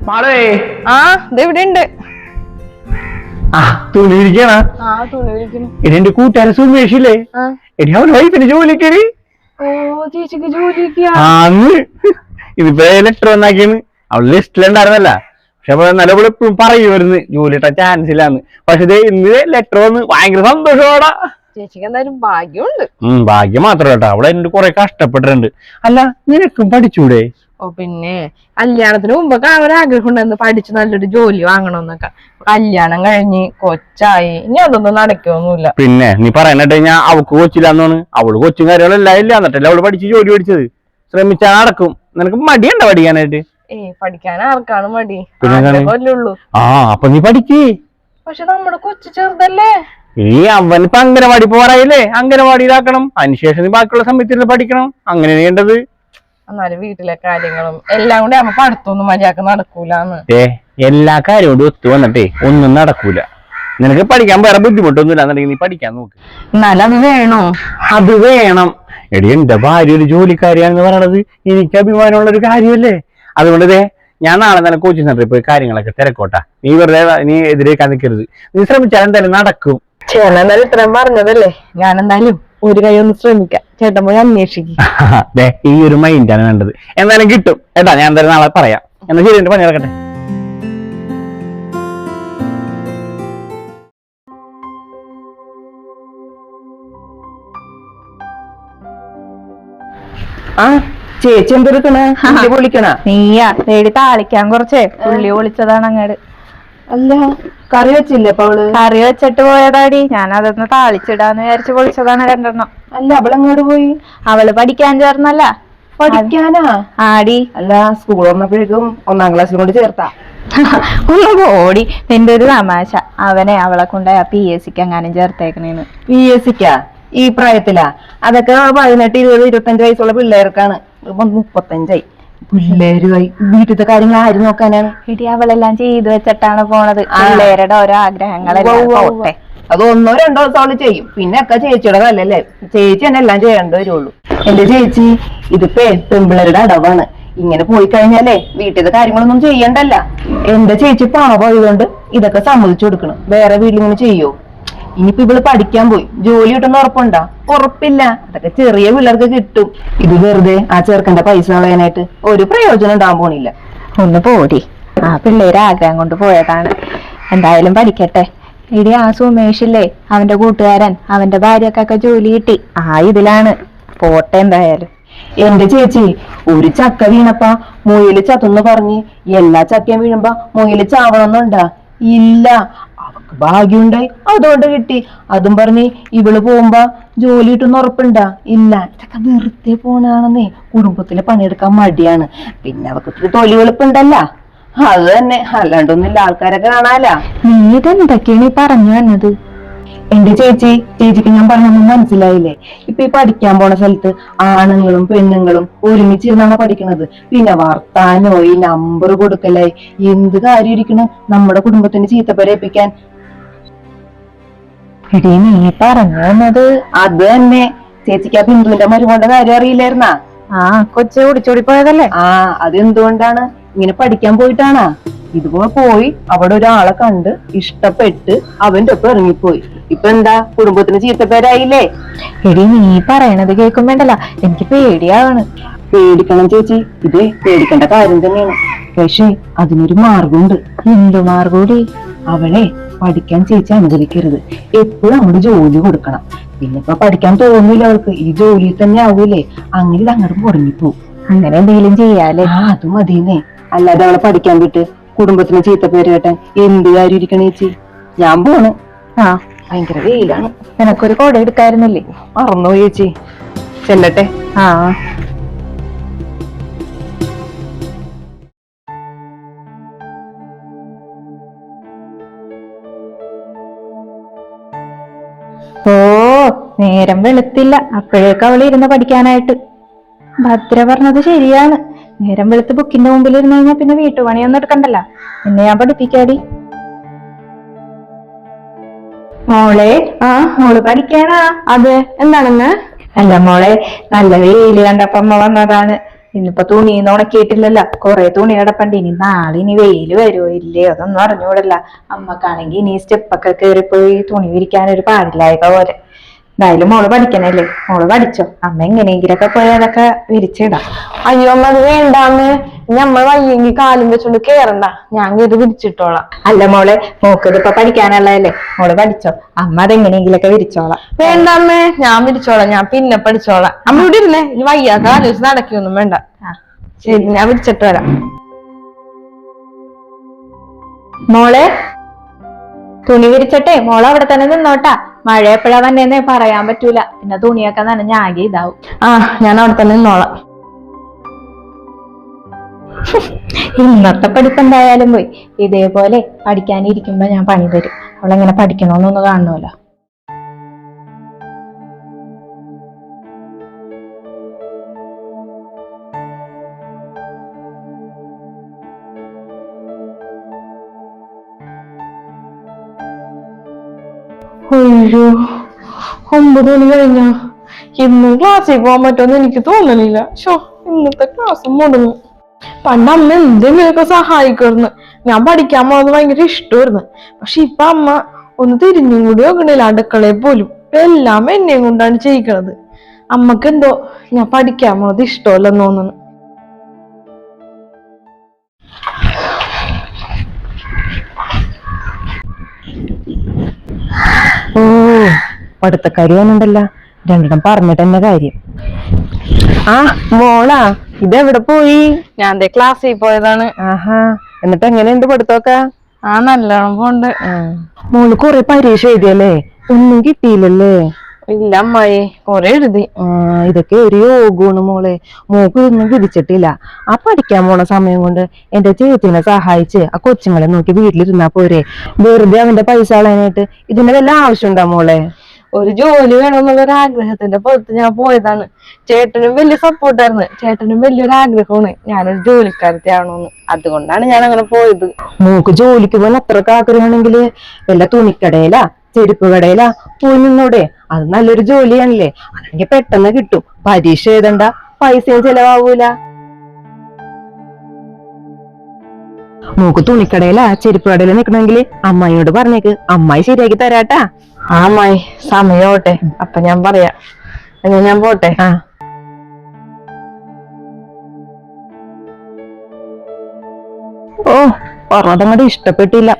മാളേ ഇതെവിടെ ഉണ്ട്? തുണി ഇരിക്കണ എന്റെ കൂട്ടുകാരൻ സുമേഷില്ലേ, എടി അവൻ വൈഫിന് ജോലിക്ക് ചേച്ചിക്ക് ജോലിക്ക് ഇതിപ്പോ ലെറ്റർ വന്നാക്കിയാണ്. അവള് ലിസ്റ്റിലുണ്ടായിരുന്നല്ല, പക്ഷെ അപ്പൊ നല്ലപോലെ എപ്പോഴും പറയുമായിരുന്നു ജോലി ഇട്ടാൻ ചാൻസ് ഇല്ലാന്ന്. പക്ഷെ ഇന്ന് ലെറ്റർ വന്ന് ഭയങ്കര സന്തോഷോടാ. ചേച്ചിക്ക് എന്തായാലും ഭാഗ്യമുണ്ട്. ഭാഗ്യം മാത്രമല്ല കേട്ടോ, അവളെ എന്റെ കുറെ കഷ്ടപ്പെട്ടിട്ടുണ്ട്. അല്ല നിനക്കും പഠിച്ചൂടെ? ഓ പിന്നെ കല്യാണത്തിന് മുമ്പൊക്കെ അവൻ ആഗ്രഹം ഉണ്ടായിരുന്നു പഠിച്ച് നല്ലൊരു ജോലി വാങ്ങണമെന്നൊക്കെ. കല്യാണം കഴിഞ്ഞ് കൊച്ചായി, ഇനി അതൊന്നും നടക്കൊന്നുമില്ല. പിന്നെ നീ പറയണട്ടെ, ഞാൻ അവക്ക് കൊച്ചില്ലാന്നാണ്. അവള് കൊച്ചും കാര്യങ്ങളെല്ലാം ഇല്ല, എന്നിട്ടല്ലേ അവള് പഠിച്ച് ജോലി പഠിച്ചത്. ശ്രമിച്ചാൽ നടക്കും. നിനക്ക് മടിയുണ്ടോ പഠിക്കാനായിട്ട്? പഠിക്കാൻ ആർക്കാണ് മടി? ഉള്ളൂ. അപ്പൊ നീ പഠിക്കേ. പക്ഷെ നമ്മുടെ കൊച്ചു ചെറുതല്ലേ. ഈ അവനിപ്പോ അംഗനവാടി പോറായില്ലേ, അംഗനവാടിയിലാക്കണം. അതിനുശേഷം നീ ബാക്കിയുള്ള സമയത്ത് പഠിക്കണം. അങ്ങനെ ചെയ്യേണ്ടത്. എന്നാലും വീട്ടിലെ കാര്യങ്ങളും എല്ലാം കൂടെ ആവുമ്പോ പഠിത്തമൊന്നും മര്യാദക്ക് നടക്കൂലെന്ന്. എല്ലാ കാര്യം കൊണ്ട് ഒത്തു വന്നിട്ടേ ഒന്നും നടക്കൂല. നിനക്ക് പഠിക്കാൻ വേറെ ബുദ്ധിമുട്ടൊന്നുമില്ല എന്നുണ്ടെങ്കിൽ നീ പഠിക്കാൻ നോക്ക്. എന്നാലും അത് വേണോ? അത് വേണം. എടി എന്റെ ഭാര്യ ഒരു ജോലിക്കാരിയാണെന്ന് പറയണത് എനിക്ക് അഭിമാനമുള്ള ഒരു കാര്യമല്ലേ. അതുകൊണ്ട് ഞാൻ നാളെ തന്നെ കോച്ചിങ് സെന്ററിൽ പോയി കാര്യങ്ങളൊക്കെ തിരക്കോട്ടാ. നീ വെറുതെ നീ എതിരേക്കാൻ നിൽക്കരുത്. നീ ശ്രമിച്ചാൽ എന്തായാലും നടക്കും. ചേട്ടൻ എന്തായാലും ഇത്രയും പറഞ്ഞതല്ലേ, ഞാൻ എന്തായാലും ഒരു കൈ ഒന്ന് ശ്രമിക്കാം. ചേട്ടൻ പോയി അന്വേഷിക്കും. ഈ ഒരു മൈൻഡാണ് വേണ്ടത്. എന്തായാലും കിട്ടും ഏട്ടാ. ഞാൻ എന്തായാലും നാളെ പറയാം. എന്നാ ശരി, എന്റെ പണി നടക്കട്ടെ. ചേച്ചി എന്തെടുക്കണ? വിളിക്കണ നീയാ തേടി താളിക്കാൻ കുറച്ചേ പുള്ളി വിളിച്ചതാണ് അങ്ങോട്ട്. അല്ല കറി വെച്ചില്ലേ? അപ്പൊ അവള് കറി വെച്ചിട്ട് പോയതാടി. ഞാൻ അതൊന്ന് താളിച്ചിടാന്ന് വിചാരിച്ച് വിളിച്ചതാണ് രണ്ടെണ്ണം. അല്ല അവളെങ്ങോട്ട് പോയി? അവള് പഠിക്കാൻ ചേർന്നല്ല. പഠിക്കാനാ? ആടി. അല്ല സ്കൂൾ വന്നപ്പോഴേക്കും 1ാം ക്ലാസ്സിൽ കൊണ്ട് ചേർത്താ? ഒന്ന് ഓടി. നിന്റെ ഒരു തമാശ. അവളെ കൊണ്ട് PSCക്ക് എങ്ങാനും ചേർത്തേക്കണേന്ന്. PSCക്കാ? ഈ പ്രായത്തിലാ? അതൊക്കെ 18, 20, 25 വയസ്സുള്ള പിള്ളേർക്കാണ്. 35 പിള്ളേരുമായി വീട്ടിലത്തെ കാര്യങ്ങൾ ആര് നോക്കാനാണ്? ഇടി അവളെല്ലാം ചെയ്തു വെച്ചിട്ടാണ് പോണത്. പിള്ളേരുടെ ഓരോ ആഗ്രഹങ്ങളെല്ലാം. അത് 1, 2 ദിവസം അവള് ചെയ്യും, പിന്നെ ഒക്കെ ചേച്ചിയുടെ കല്ലല്ലേ. ചേച്ചി തന്നെ എല്ലാം ചെയ്യേണ്ടി വരുള്ളൂ. എന്റെ ചേച്ചി ഇതിപ്പോ പെൺപിള്ളേരുടെ അടവാണ്. ഇങ്ങനെ പോയി കഴിഞ്ഞാലേ വീട്ടിലത്തെ കാര്യങ്ങളൊന്നും ചെയ്യണ്ടല്ല. എന്റെ ചേച്ചി പാവമായതുകൊണ്ട് ഇതൊക്കെ സമ്മതിച്ചു കൊടുക്കണം. വേറെ വീട്ടിലിങ്ങനെ ചെയ്യോ? ഇനിയിപ്പോ ഇവള് പഠിക്കാൻ പോയി ജോലി കിട്ടുന്ന ഉറപ്പുണ്ടാ? ഉറപ്പില്ല. അതൊക്കെ ചെറിയ പിള്ളേർക്ക് കിട്ടും. ഇത് വെറുതെ ആ ചെറുക്കന്റെ പൈസ കളയാനായിട്ട് ഒരു പ്രയോജനം ഉണ്ടാകാൻ പോണില്ല. ഒന്ന് പോടി. ആ പിള്ളേര് ആഗ്രഹം കൊണ്ട് പോയതാണ്. എന്തായാലും പഠിക്കട്ടെ. ഇടി ആ സുമേഷില്ലേ, അവന്റെ കൂട്ടുകാരൻ, അവന്റെ ഭാര്യക്കൊക്കെ ജോലി കിട്ടി. ഇതിലാണ് പോട്ടെ. എന്തായാലും എന്റെ ചേച്ചി ഒരു ചക്ക വീണപ്പ മുയല് ചത്തെന്ന് പറഞ്ഞ് എല്ലാ ചക്കയും വീഴുമ്പോ മുയല് ചാവണമെന്നുണ്ടാ? ഇല്ല. അവക്ക് ഭാഗ്യമുണ്ടായി, അതുകൊണ്ട് കിട്ടി. അതും പറഞ്ഞ് ഇവള് പോകുമ്പോ ജോലി കിട്ടുന്ന ഉറപ്പുണ്ടാ? ഇല്ല. ഇതൊക്കെ വെറുതെ പോണാണെന്നേ. കുടുംബത്തിലെ പണിയെടുക്കാൻ മടിയാണ്. പിന്നെ അവക്ക് ഇത്തിരി തൊലി വെളുപ്പുണ്ടല്ല, അത് തന്നെ. അല്ലാണ്ടൊന്നുമില്ല, ആൾക്കാരൊക്കെ കാണാല. നീ ഇതെന്തൊക്കെയാണ് ഈ പറഞ്ഞു വന്നത്? എന്റെ ചേച്ചിക്ക് ഞാൻ പറഞ്ഞൊന്നും മനസ്സിലായില്ലേ? ഇപ്പൊ ഈ പഠിക്കാൻ പോണ സ്ഥലത്ത് ആണുങ്ങളും പെണ്ണുങ്ങളും ഒരുമിച്ചിരുന്നാണ് പഠിക്കണത്. പിന്നെ വർത്താനോ ഈ നമ്പർ കൊടുക്കലായി എന്ത് കാര്യം ഇരിക്കണ് നമ്മുടെ കുടുംബത്തിന് ചീത്തപ്പരേൽപ്പിക്കാൻ. എടീ നീ പറഞ്ഞു വന്നത് അത് തന്നെ. ചേച്ചിക്ക് ആ ബിന്ദുവിന്റെ മരുമോന്റെ കാര്യം അറിയില്ലായിരുന്നാ? കൊച്ചു ഓടിച്ചോടി പോയതല്ലേ? അതെന്തുകൊണ്ടാണ്? ഇങ്ങനെ പഠിക്കാൻ പോയിട്ടാണാ? ഇതുപോലെ പോയി അവിടെ ഒരാളെ കണ്ട് ഇഷ്ടപ്പെട്ട് അവന്റെ ഒപ്പം ഇറങ്ങിപ്പോയി. ഇപ്പൊ എന്താ, കുടുംബത്തിന് ചീത്തപ്പേരായില്ലേ? എടി നീ പറയണത് കേൾക്കുമ്പോണ്ടല്ല എനിക്ക് പേടിയാണ്. പേടിക്കണം ചേച്ചി, ഇത് പേടിക്കേണ്ട കാര്യം തന്നെയാണ്. പക്ഷേ അതിനൊരു മാർഗമുണ്ട്. എന്ത് മാർഗൂടി? അവളെ പഠിക്കാൻ ചേച്ചി അനുവദിക്കരുത്. എപ്പോഴും അങ്ങോട്ട് ജോലി കൊടുക്കണം. പിന്നെ ഇപ്പൊ പഠിക്കാൻ തോന്നില്ല അവൾക്ക്, ഈ ജോലിയിൽ തന്നെ ആവൂലേ. അങ്ങനെ ഇത് അങ്ങോട്ട് മുടങ്ങിപ്പോവും. അങ്ങനെ എന്തെങ്കിലും ചെയ്യാലേ? അത് മതിയെന്നേ. അല്ലാതെ അവളെ പഠിക്കാൻ വിട്ട് കുടുംബത്തിന് ചീത്തപ്പേര് കേട്ടാൻ എന്ത് കാര്യം ഇരിക്കണ ചേച്ചി? ഞാൻ പോണ്. ഭയങ്കര വെയിലാണ്. എനക്കൊരു കൊട എടുക്കായിരുന്നില്ലേ? മറന്നു ചേച്ചി. ചെല്ലട്ടെ. നേരം വെളുത്തില്ല, അപ്പോഴേക്ക് അവൾ ഇരുന്ന് പഠിക്കാനായിട്ട്. ഭദ്ര പറഞ്ഞത് ശരിയാണ്. നേരം വെളുത്ത് ബുക്കിന്റെ മുമ്പിൽ ഇരുന്ന് കഴിഞ്ഞാൽ പിന്നെ വീട്ടുപണിയൊന്നും എടുക്കണ്ടല്ലോ. എന്നെ ഞാൻ പഠിപ്പിക്കാടി. മോളെ മോള് പഠിക്കാനാ? അതെ. എന്താണെന്ന്? അല്ല മോളെ, നല്ല വെയില് കണ്ടപ്പോ അമ്മ വന്നതാണ്. ഇന്നിപ്പോ തുണിന്ന് ഉണക്കിയിട്ടില്ലല്ലോ, കൊറേ തുണി കിടപ്പണ്ട്. ഇനി നാളെ ഇനി വെയില് വരുമോ ഇല്ലയോ അതൊന്നും അറിഞ്ഞൂടല്ല. അമ്മക്കാണെങ്കി ഇനി സ്റ്റെപ്പൊക്കെ കയറിപ്പോയി തുണി വിരിക്കാനൊരു പാടില്ലായക പോലെ. എന്തായാലും മോള് പഠിക്കണല്ലേ, മോള് പഠിച്ചോ. അമ്മ എങ്ങനെയെങ്കിലൊക്കെ പോയി അതൊക്കെ വിരിച്ചിടാം. അയ്യോ അമ്മ അത് വേണ്ടാന്ന്, ഞമ്മ വയ്യെങ്കി കാലും വെച്ചോണ്ട് കേറണ്ട, ഞാൻ ഇത് വിരിച്ചിട്ടോളാം. അല്ല മോളെ, മോക്കിതിപ്പോ പഠിക്കാനുള്ളതല്ലേ, മോള് പഠിച്ചോ. അമ്മ അതെങ്ങനെയെങ്കിലൊക്കെ വിരിച്ചോളാം. വേണ്ടമ്മേ, ഞാൻ വിരിച്ചോളാം, ഞാൻ പിന്നെ പഠിച്ചോളാം. അമ്മ ഇവിടെ ഇരുന്നേ, ഇനി വയ്യ കാല് വെച്ച് നടക്കൊന്നും വേണ്ട. ശരി, ഞാൻ വിരിച്ചിട്ട് വരാം. മോളെ തുണി വിരിച്ചട്ടെ, മോള് അവിടെ തന്നെ നിന്നോട്ടാ. മഴ എപ്പോഴാ വന്നേന്നേ പറയാൻ പറ്റൂല, പിന്നെ തുണിയൊക്കെ നനഞ്ഞാകെ ഇതാവും. ഞാൻ അവിടെ തന്നെ നിന്നോളാം. ഇന്നത്തെ പഠിപ്പ് എന്തായാലും പോയി. ഇതേപോലെ പഠിക്കാനിരിക്കുമ്പോ ഞാൻ പണി തരും. അവളെങ്ങനെ പഠിക്കണോന്നൊന്ന് കാണണമല്ലോ. അയ്യോ 9 മണി കഴിഞ്ഞ ഇന്നും ക്ലാസ്സിൽ പോകാൻ പറ്റുമെന്ന് എനിക്ക് തോന്നണില്ല. ഇന്നത്തെ ക്ലാസ് മുടങ്ങും. പണ്ട് അമ്മ എന്തെങ്കിലുമൊക്കെ സഹായിക്കുമായിരുന്നു, ഞാൻ പഠിക്കാൻ പോകുന്നത് ഭയങ്കര ഇഷ്ടമായിരുന്നു. പക്ഷെ ഇപ്പൊ അമ്മ ഒന്ന് തിരിഞ്ഞും കൂടി നോക്കണില്ല അടുക്കളയിൽ പോലും. എല്ലാം എന്നെയും കൊണ്ടാണ് ചെയ്യിക്കണത്. അമ്മക്ക് എന്തോ ഞാൻ പഠിക്കാൻ പോകുന്നത് ഇഷ്ടമല്ലെന്ന് തോന്നുന്നു. ഓ പഠിത്തക്കാരി വന്നിണ്ടല്ല, രണ്ടെണ്ണം പറഞ്ഞിട്ട് തന്നെ കാര്യം. മോളാ ഇതെവിടെ പോയി? ഞാൻ ക്ലാസ്സിൽ പോയതാണ്. എന്നിട്ട് എങ്ങനെയുണ്ട് പഠിത്തമൊക്കെ? നല്ലോണം പോണ്ട്. മോള് കൊറേ പരീക്ഷ എഴുതിയല്ലേ, ഒന്നും കിട്ടിയില്ലല്ലേ? ഇല്ല അമ്മായി, കൊറേ എഴുതി. ഇതൊക്കെ ഒരു യോഗമാണ് മോളെ. മോക്ക് ഇതൊന്നും വിധിച്ചിട്ടില്ല. ആ പഠിക്കാൻ പോണ സമയം കൊണ്ട് എന്റെ ചേച്ചിനെ സഹായിച്ച് ആ കൊച്ചുങ്ങളെ നോക്കി വീട്ടിലിരുന്നാ പോരെ. വെറുതെ അവന്റെ പൈസ കളയാനായിട്ട് ഇതിന്റെ വല്ല ആവശ്യമുണ്ടാ മോളെ? ഒരു ജോലി വേണമെന്നുള്ളൊരു ആഗ്രഹത്തിന്റെ പുറത്ത് ഞാൻ പോയതാണ്. ചേട്ടനും വലിയ സപ്പോർട്ടായിരുന്നു. ചേട്ടനും വലിയൊരു ആഗ്രഹമാണ് ഞാനൊരു ജോലിക്കാരത്തി ആവണമെന്ന്. അതുകൊണ്ടാണ് ഞാൻ അങ്ങനെ പോയത്. മോക്ക് ജോലിക്ക് പോകാൻ അത്രക്ക് ആഗ്രഹമാണെങ്കില് വല്ല തുണിക്കടയിലാ ചെരുപ്പ് കടയിലാ പോയി നിന്നൂടെ? അത് നല്ലൊരു ജോലിയാണല്ലേ, അതെങ്കിൽ പെട്ടെന്ന് കിട്ടും. പരീക്ഷ എഴുതണ്ട, പൈസയും ചെലവാകൂല. മോക്ക് തുണിക്കടയിലാ ചെരുപ്പ് കടയില നിക്കണമെങ്കിൽ അമ്മായിയോട് പറഞ്ഞേക്ക്, അമ്മായി ശരിയാക്കി തരാട്ടാ. അമ്മായി സമയോട്ടെ, അപ്പൊ ഞാൻ പറയാം. എന്നാ ഞാൻ പോട്ടെ. ഓ പറഞ്ഞതങ്ങോട്ട് ഇഷ്ടപ്പെട്ടില്ല.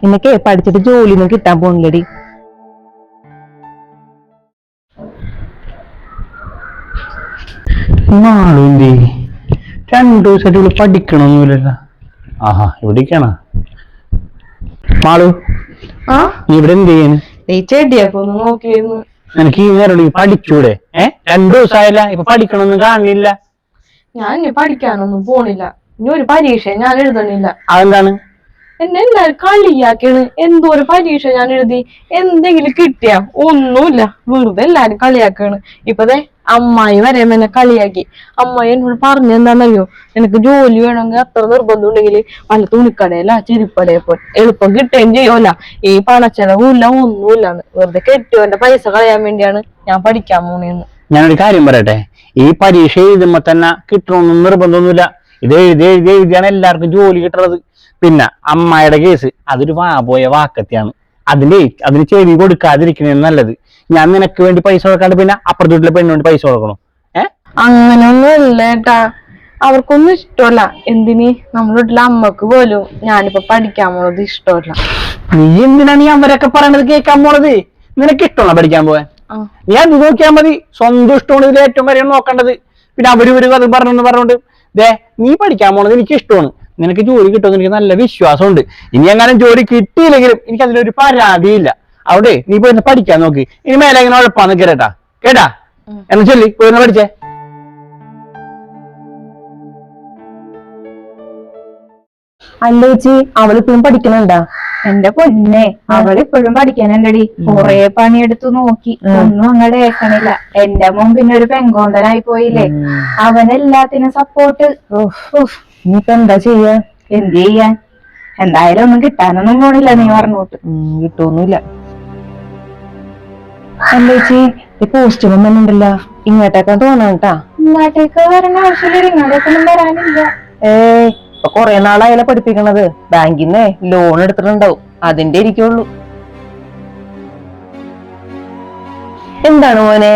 നിനക്ക് പഠിച്ചിട്ട് ജോലിയൊന്നും കിട്ടാൻ പോണില്ലടി. നാളെ 2 ദിവസമായിട്ട് ഇവിടെ പഠിക്കണമൊന്നുമില്ലല്ലോ. ഇവിടേക്കാണ് മാളു. നീ ഇവിടെ എന്ത് ചെയ്യുന്നു? ഈ ചെടിയൊക്കെ ഒന്ന് നോക്കിയിരുന്നു. എനിക്ക് ഈ നേരം പഠിച്ചൂടെ? 2 ദിവസമായില്ല, ഇപ്പൊ പഠിക്കണമൊന്നും കാണില്ല. ഞാൻ ഇനി പഠിക്കാനൊന്നും പോണില്ല. ഇനി ഒരു പരീക്ഷ ഞാൻ എഴുതണില്ല. അതെന്താണ്? എന്നെ എല്ലാരും കളിയാക്കാണ്. എന്തോ ഒരു പരീക്ഷ ഞാൻ എഴുതി, എന്തെങ്കിലും കിട്ടിയാ? ഒന്നുമില്ല, വെറുതെ എല്ലാരും കളിയാക്കാണ്. ഇപ്പതേ അമ്മായി വരെ എന്നെ കളിയാക്കി. അമ്മായി എന്നോട് പറഞ്ഞെന്താന്നറിയോ, നിനക്ക് ജോലി വേണമെങ്കിൽ അത്ര നിർബന്ധം ഉണ്ടെങ്കിൽ വല്ല തുണിക്കടയില ചെരുപ്പടയെ പോയി എളുപ്പം കിട്ടുകയും ചെയ്യുമല്ല. ഈ പണച്ചെലവും ഇല്ല, ഒന്നുമില്ലാന്ന്. വെറുതെ കെട്ടിയോന്റെ പൈസ കളയാൻ വേണ്ടിയാണ് ഞാൻ പഠിക്കാൻ പോണേന്ന്. ഞാനൊരു കാര്യം പറയട്ടെ, ഈ പരീക്ഷ എഴുതുമ്പോ തന്നെ കിട്ടണമെന്നും നിർബന്ധമൊന്നുമില്ല. ഇത് എഴുതിയാണ് എല്ലാവർക്കും ജോലി കിട്ടുന്നത്. പിന്നെ അമ്മായിയുടെ കേസ് അതൊരു പോയ വാക്കത്തിയാണ്. അതിന് ചെവി കൊടുക്കാതിരിക്കണേ നല്ലത്. ഞാൻ നിനക്ക് വേണ്ടി പൈസ കൊടുക്കാണ്ട് പിന്നെ അപ്പുറത്തെ വീട്ടിലെ പെണ്ണിന് വേണ്ടി പൈസ കൊടുക്കണോ? അങ്ങനെയൊന്നും അല്ലേട്ടാ, അവർക്കൊന്നും ഇഷ്ടമല്ല. എന്തിന് നമ്മുടെ വീട്ടിലെ അമ്മക്ക് പോലും ഞാനിപ്പോ പഠിക്കാൻ പോണത് ഇഷ്ടമല്ല. നീ എന്തിനാണ് നീ അവരൊക്കെ പറയണത് കേൾക്കാൻ പോണത്? നിനക്ക് ഇഷ്ടമാണോ പഠിക്കാൻ പോവാൻ? നീ അത് നോക്കിയാൽ മതി. സ്വന്തം ഇഷ്ടമാണ് ഇതിൽ ഏറ്റവും കാര്യം നോക്കേണ്ടത്. പിന്നെ അവര് അത് പറഞ്ഞോണ്ട് നീ പഠിക്കാൻ പോണത് എനിക്ക് ഇഷ്ടമാണ്, നിനക്ക് ജോലി കിട്ടുമെന്ന് എനിക്ക് നല്ല വിശ്വാസമുണ്ട്. ഇനി എങ്ങനെ ജോലി കിട്ടിയില്ലെങ്കിലും എനിക്ക് അതിലൊരു പരാതിയില്ല. അവിടെ നീ പോയി പഠിക്കാൻ നോക്ക്. ഇനി മേലെ ഇങ്ങനെ ഉഴപ്പാന്ന് കേട്ടാ എന്ന് ചൊല്ലി പോയി പഠിച്ചേ. അല്ല ചേച്ചി, അവളിപ്പോഴും പഠിക്കണുണ്ടാ? എന്റെ പൊന്നെ, അവളിപ്പോഴും പഠിക്കാനുണ്ടടി. കൊറേ പണിയെടുത്തു നോക്കി, ഒന്നും അങ്ങടെ ഏക്കണില്ല. എന്റെ മോൻ പിന്നെ ഒരു പെങ്കോന്തനായി പോയില്ലേ, അവനെല്ലാത്തിനും സപ്പോർട്ട്. ഇനിയിപ്പോ എന്താ ചെയ്യാ? എന്ത് ചെയ്യാൻ? എന്തായാലും ഒന്നും കിട്ടാനൊന്നും പോണില്ല. നീ പറഞ്ഞോട്ട് കിട്ടൊന്നുമില്ല. അല്ല ചേച്ചി, ഈ പോസ്റ്റ് വന്നിട്ടുണ്ടല്ലോ, ഇങ്ങോട്ടേക്കാൻ തോന്നട്ടാ. നാട്ടിലേക്ക് വരണ ആവശ്യമില്ല, ഇങ്ങോട്ടേക്കൊന്നും വരാനില്ല. ഇപ്പൊ കൊറേ നാളായാലോ പഠിപ്പിക്കണത്. ബാങ്കിൽ നിന്ന് ലോൺ എടുത്തിട്ടുണ്ടാവും, അതിന്റെ ഇരിക്കുള്ളൂ. എന്താണ് മോനെ?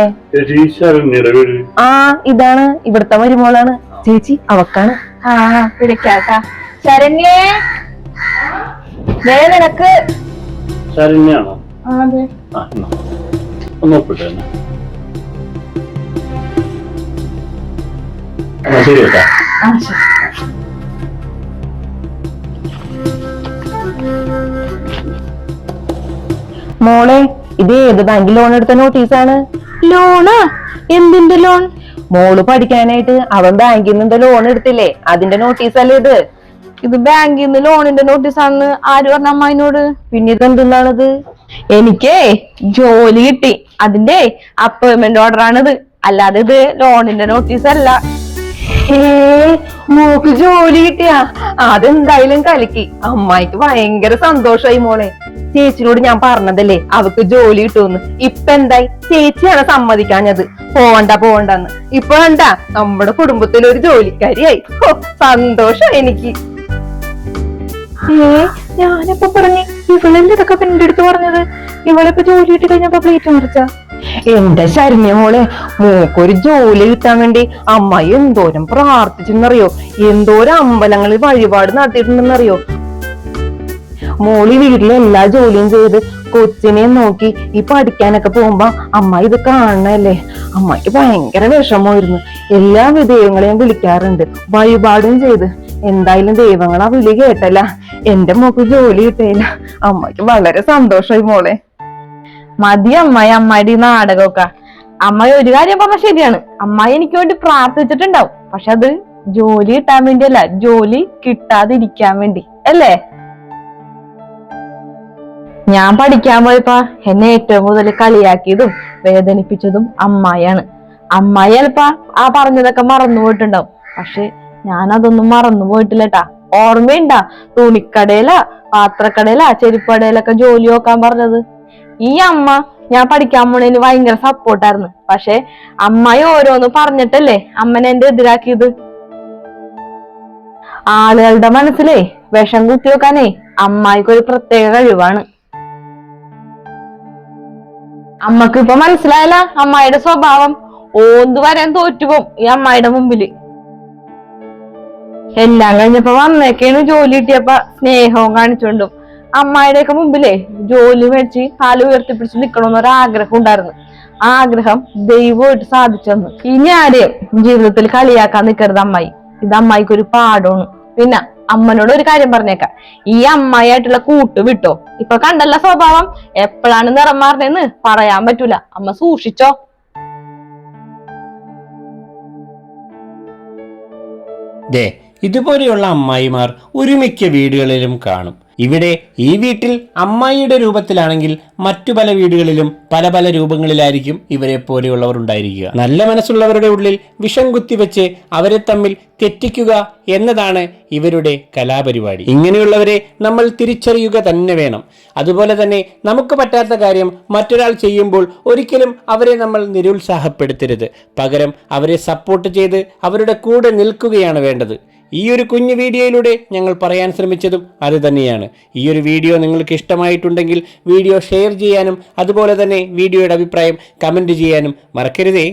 ആ ഇതാണ് ഇവിടുത്തെ മരുമോളാണ് ചേച്ചി, അവക്കാണ്. ആ വിളിക്കാട്ടാ. ശരണ്യേ, നിനക്ക് ശരണ്യാണോ? അതെ. ശരി കേട്ടാ. മോളെ, ഇത് ഏത് ബാങ്കിൽ ലോൺ എടുത്ത നോട്ടീസാണ്? ലോണ്? എന്തിന്റെ ലോൺ? മോള് പഠിക്കാനായിട്ട് അവൻ ബാങ്കിൽ നിന്ന് ലോൺ എടുത്തില്ലേ, അതിന്റെ നോട്ടീസല്ലേ ഇത്? ഇത് ബാങ്കിൽ നിന്ന് ലോണിന്റെ നോട്ടീസാണെന്ന് ആര് പറഞ്ഞ അമ്മായിനോട്? പിന്നെ ഇതെന്താണത്? എനിക്കേ ജോലി കിട്ടി, അതിന്റെ അപ്പോയിന്റ്മെന്റ് ഓർഡർ ആണിത്, അല്ലാതെ ഇത് ലോണിന്റെ നോട്ടീസ് അല്ല. മോക്ക് ജോലി കിട്ടിയാ? അതെന്തായാലും കലക്കി. അമ്മായിക്ക് ഭയങ്കര സന്തോഷായി മോളെ. ചേച്ചിനോട് ഞാൻ പറഞ്ഞതല്ലേ അവക്ക് ജോലി കിട്ടുമെന്ന്. ഇപ്പൊ എന്തായി? ചേച്ചിയാണ് സമ്മതിക്കാഞ്ഞത് പോവണ്ടെന്ന്. ഇപ്പൊ വേണ്ട, നമ്മുടെ കുടുംബത്തിലൊരു ജോലിക്കാരിയായി. സന്തോഷം എനിക്ക്. ഞാനിപ്പോ പറഞ്ഞു ഇവളെന്റെ ഇതൊക്കെ എന്റെ അടുത്ത് പറഞ്ഞത്. ഇവളിപ്പോ ജോലി കിട്ടി കഴിഞ്ഞപ്പോ പ്ലേറ്റ് മറിച്ച. എന്റെ ശരണ്യ മോളെ, മോക്കൊരു ജോലി കിട്ടാൻ വേണ്ടി അമ്മായി എന്തോരം പ്രാർത്ഥിച്ചെന്നറിയോ, എന്തോരം അമ്പലങ്ങളിൽ വഴിപാട് നടത്തിയിട്ടുണ്ടെന്നറിയോ. മോളി വീട്ടിലെ എല്ലാ ജോലിയും ചെയ്ത് കൊച്ചിനെ നോക്കി ഈ പഠിക്കാനൊക്കെ പോകുമ്പോ അമ്മായി ഇത് കാണണല്ലേ. അമ്മായിക്ക് ഭയങ്കര വിഷമമായിരുന്നു. എല്ലാ ദൈവങ്ങളെയും വിളിക്കാറുണ്ട്, വഴിപാടും ചെയ്ത്. എന്തായാലും ദൈവങ്ങൾ ആ വിളി കേട്ടല്ല, എന്റെ മോക്ക് ജോലി കിട്ടിയില്ല. അമ്മായിക്ക് വളരെ സന്തോഷമായി മോളെ. മതി അമ്മായി, അമ്മായിയുടെ ഈ നാടകമൊക്കെ. അമ്മായി ഒരു കാര്യം പറഞ്ഞ ശരിയാണ്, അമ്മായി എനിക്ക് വേണ്ടി പ്രാർത്ഥിച്ചിട്ടുണ്ടാവും, പക്ഷെ അത് ജോലി കിട്ടാൻ വേണ്ടിയല്ല, ജോലി കിട്ടാതിരിക്കാൻ വേണ്ടി അല്ലേ? ഞാൻ പഠിക്കാൻ പോയപ്പോ എന്നെ ഏറ്റവും കൂടുതൽ കളിയാക്കിയതും വേദനിപ്പിച്ചതും അമ്മായിയാണ്. അമ്മായി ചിലപ്പോ ആ പറഞ്ഞതൊക്കെ മറന്നുപോയിട്ടുണ്ടാവും, പക്ഷെ ഞാനതൊന്നും മറന്നു പോയിട്ടില്ലട്ടാ. ഓർമ്മയുണ്ടാ തുണിക്കടയിലാ, പാത്രക്കടയിലാ, ചെരുപ്പടയിലൊക്കെ ജോലി നോക്കാൻ പറഞ്ഞത്? ഈ അമ്മ ഞാൻ പഠിക്കാൻ പോണേന് ഭയങ്കര സപ്പോർട്ടായിരുന്നു, പക്ഷെ അമ്മായി ഓരോന്ന് പറഞ്ഞിട്ടല്ലേ അമ്മനെ എന്റെ എതിരാക്കിയത്. ആളുകളുടെ മനസ്സിലേ വിഷം കുത്തി വെക്കാനേ അമ്മായിക്കൊരു പ്രത്യേക കഴിവാണ്. അമ്മക്ക് ഇപ്പൊ മനസ്സിലായല്ല അമ്മായിയുടെ സ്വഭാവം. ഓന്ത് വരാൻ തോറ്റുപോകും ഈ അമ്മായിയുടെ മുമ്പില്. എല്ലാം കഴിഞ്ഞപ്പോ വന്നേക്കാണ് ജോലി കിട്ടിയപ്പോ സ്നേഹവും കാണിച്ചോണ്ടും അമ്മായിയുടെ ഒക്കെ മുമ്പിലേ ജോലി മേടിച്ച് കാല് ഉയർത്തിപ്പിടിച്ച് നിക്കണമെന്നൊരാഗ്രഹം ഉണ്ടായിരുന്നു. ആ ആഗ്രഹം ദൈവമായിട്ട് സാധിച്ചു തന്നു. ഇനി ആരെയും ജീവിതത്തിൽ കളിയാക്കാൻ നിൽക്കരുത് അമ്മായി, ഇത് അമ്മായിക്കൊരു പാഠമാണ്. പിന്നെ അമ്മനോട് ഒരു കാര്യം പറഞ്ഞേക്കാം, ഈ അമ്മായിയായിട്ടുള്ള കൂട്ട് വിട്ടോ. ഇപ്പൊ കണ്ടല്ല സ്വഭാവം, എപ്പോഴാണ് നിറം മാറണേന്ന് പറയാൻ പറ്റൂല. അമ്മ സൂക്ഷിച്ചോ. ഇതുപോലെയുള്ള അമ്മായിമാർ ഒരുമിക്ക വീടുകളിലും കാണും. ഇവിടെ ഈ വീട്ടിൽ അമ്മായിയുടെ രൂപത്തിലാണെങ്കിൽ മറ്റു പല വീടുകളിലും പല പല രൂപങ്ങളിലായിരിക്കും ഇവരെ പോലെയുള്ളവർ ഉണ്ടായിരിക്കുക. നല്ല മനസ്സുള്ളവരുടെ ഉള്ളിൽ വിഷം കുത്തിവെച്ച് അവരെ തമ്മിൽ തെറ്റിക്കുക എന്നതാണ് ഇവരുടെ കലാപരിപാടി. ഇങ്ങനെയുള്ളവരെ നമ്മൾ തിരിച്ചറിയുക തന്നെ വേണം. അതുപോലെ തന്നെ നമുക്ക് പറ്റാത്ത കാര്യം മറ്റൊരാൾ ചെയ്യുമ്പോൾ ഒരിക്കലും അവരെ നമ്മൾ നിരുത്സാഹപ്പെടുത്തരുത്. പകരം അവരെ സപ്പോർട്ട് ചെയ്ത് അവരുടെ കൂടെ നിൽക്കുകയാണ് വേണ്ടത്. ഈ ഒരു കുഞ്ഞു വീഡിയോയിലൂടെ ഞങ്ങൾ പറയാൻ ശ്രമിച്ചതും അത് തന്നെയാണ്. ഈ ഒരു വീഡിയോ നിങ്ങൾക്ക് ഇഷ്ടമായിട്ടുണ്ടെങ്കിൽ വീഡിയോ ഷെയർ ചെയ്യാനും അതുപോലെ തന്നെ വീഡിയോയുടെ അഭിപ്രായം കമൻറ്റ് ചെയ്യാനും മറക്കരുതേ.